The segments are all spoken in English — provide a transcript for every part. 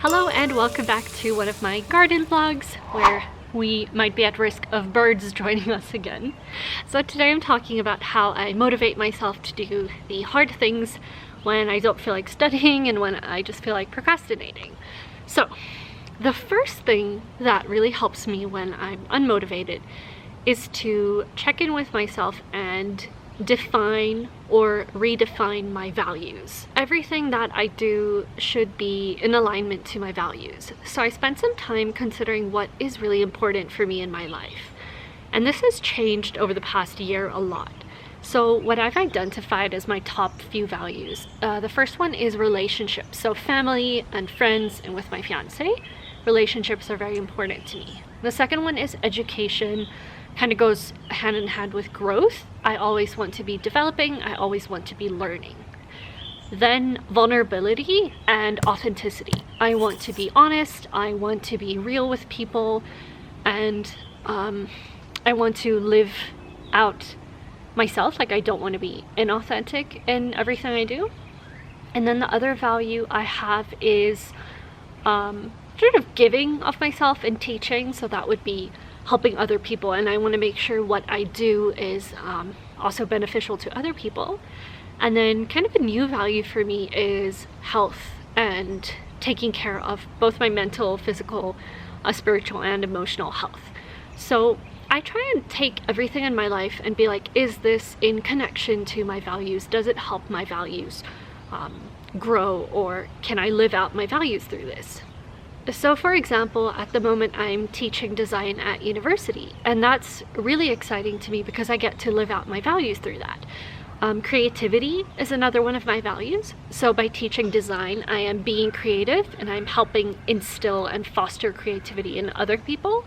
Hello and welcome back to one of my garden vlogs where we might be at risk of birds joining us again. So today I'm talking about how I motivate myself to do the hard things when I don't feel like studying and when I just feel like procrastinating. So the first thing that really helps me when I'm unmotivated is to check in with myself and define or redefine my values. Everything that I do should be in alignment to my values. So I spent some time considering what is really important for me in my life. And this has changed over the past year a lot. So what I've identified as my top few values, the first one is relationships. So family and friends and with my fiance, relationships are very important to me. The second one is education. Kind of goes hand in hand with growth. I always want to be developing, I always want to be learning. Then vulnerability and authenticity. I want to be honest, I want to be real with people, and I want to live out myself. Like, I don't want to be inauthentic in everything I do. And then the other value I have is sort of giving of myself and teaching. So that would be helping other people, and I want to make sure what I do is also beneficial to other people. And then kind of a new value for me is health and taking care of both my mental, physical, spiritual, and emotional health. So I try and take everything in my life and be like, is this in connection to my values? Does it help my values grow, or can I live out my values through this? So for example, at the moment I'm teaching design at university, and that's really exciting to me because I get to live out my values through that. Creativity is another one of my values. So by teaching design, I am being creative and I'm helping instill and foster creativity in other people.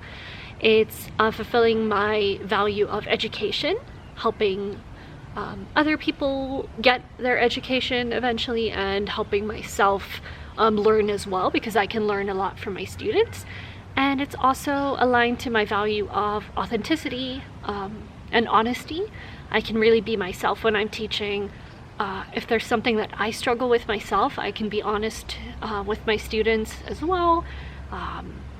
It's fulfilling my value of education, helping other people get their education eventually, and helping myself learn as well, because I can learn a lot from my students. And it's also aligned to my value of authenticity and honesty. I can really be myself when I'm teaching. If there's something that I struggle with myself, I can be honest with my students as well.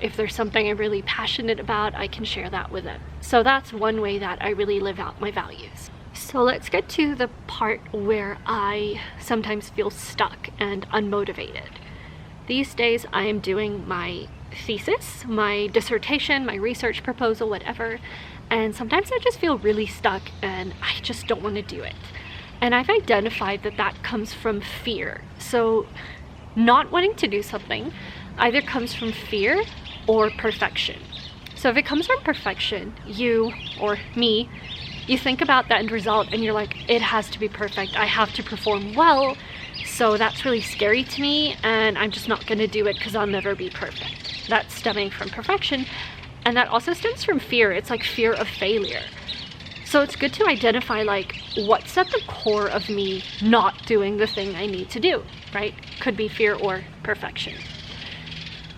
If there's something I'm really passionate about, I can share that with them. So that's one way that I really live out my values. So let's get to the part where I sometimes feel stuck and unmotivated. These days I am doing my thesis, my dissertation, my research proposal, whatever, and sometimes I just feel really stuck and I just don't want to do it. And I've identified that that comes from fear. So not wanting to do something either comes from fear or perfection. So if it comes from perfection, you or me, you think about the end result and you're like, it has to be perfect, I have to perform well. So that's really scary to me, and I'm just not going to do it because I'll never be perfect. That's stemming from perfection, and that also stems from fear. It's like fear of failure. So it's good to identify like what's at the core of me not doing the thing I need to do, right? Could be fear or perfection.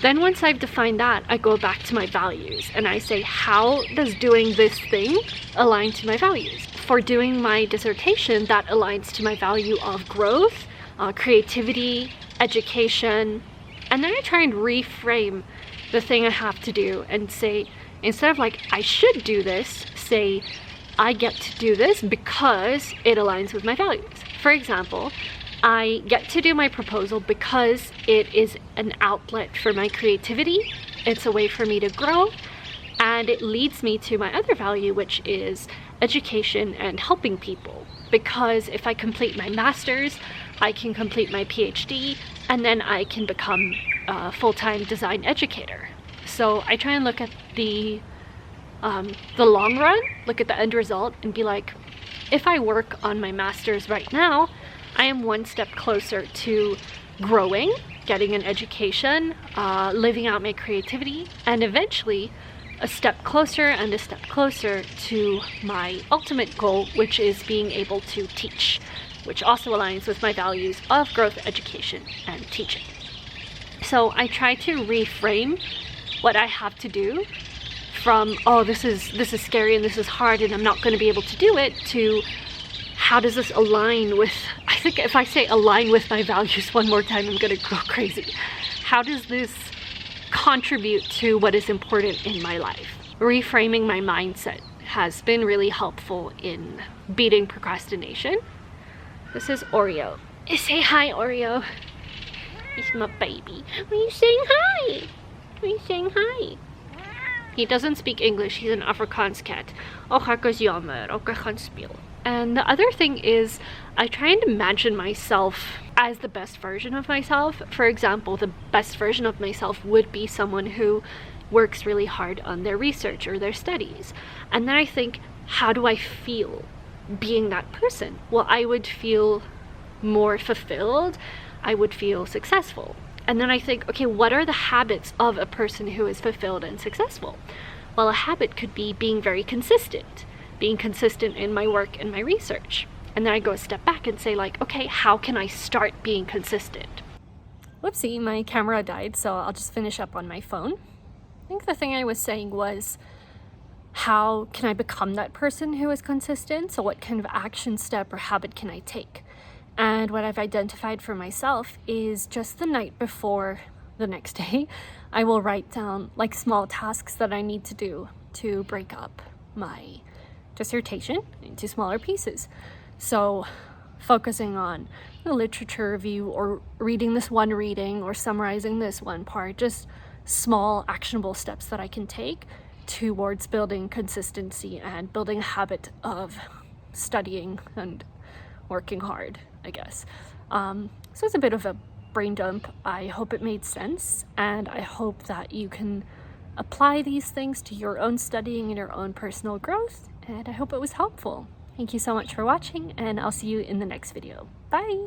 Then once I've defined that, I go back to my values and I say, how does doing this thing align to my values? For doing my dissertation, that aligns to my value of growth, creativity, education. And then I try and reframe the thing I have to do and say, instead of like, I should do this, say, I get to do this because it aligns with my values. For example, I get to do my proposal because it is an outlet for my creativity. It's a way for me to grow, and it leads me to my other value, which is education and helping people. Because if I complete my master's, I can complete my PhD, and then I can become a full-time design educator. So I try and look at the long run, look at the end result, and be like, if I work on my master's right now, I am one step closer to growing, getting an education, living out my creativity, and eventually a step closer and a step closer to my ultimate goal, which is being able to teach, which also aligns with my values of growth, education, and teaching. So I try to reframe what I have to do from, oh, this is scary and this is hard and I'm not going to be able to do it, to how does this align with, I think if I say align with my values one more time, I'm going to go crazy. how does this contribute to what is important in my life? Reframing my mindset has been really helpful in beating procrastination. This is Oreo. Say hi, Oreo. He's my baby. Are you saying hi? Are you saying hi? He doesn't speak English. He's an Afrikaans cat. Oh, ek is jammer. Okay, gaan speel. And the other thing is, I try and imagine myself as the best version of myself. For example, the best version of myself would be someone who works really hard on their research or their studies. And then I think, how do I feel being that person? Well, I would feel more fulfilled. I would feel successful. And then I think, okay, what are the habits of a person who is fulfilled and successful? Well, a habit could be being very consistent, being consistent in my work and my research. And then I go a step back and say like, okay, how can I start being consistent? Whoopsie, my camera died, so I'll just finish up on my phone. I think the thing I was saying was, how can I become that person who is consistent? So what kind of action step or habit can I take? And what I've identified for myself is just the night before the next day, I will write down like small tasks that I need to do to break up my dissertation into smaller pieces. So focusing on the literature review or reading this one reading or summarizing this one part, just small actionable steps that I can take towards building consistency and building a habit of studying and working hard, I guess. So it's a bit of a brain dump. I hope it made sense, and I hope that you can apply these things to your own studying and your own personal growth, and I hope it was helpful. Thank you so much for watching, and I'll see you in the next video. Bye!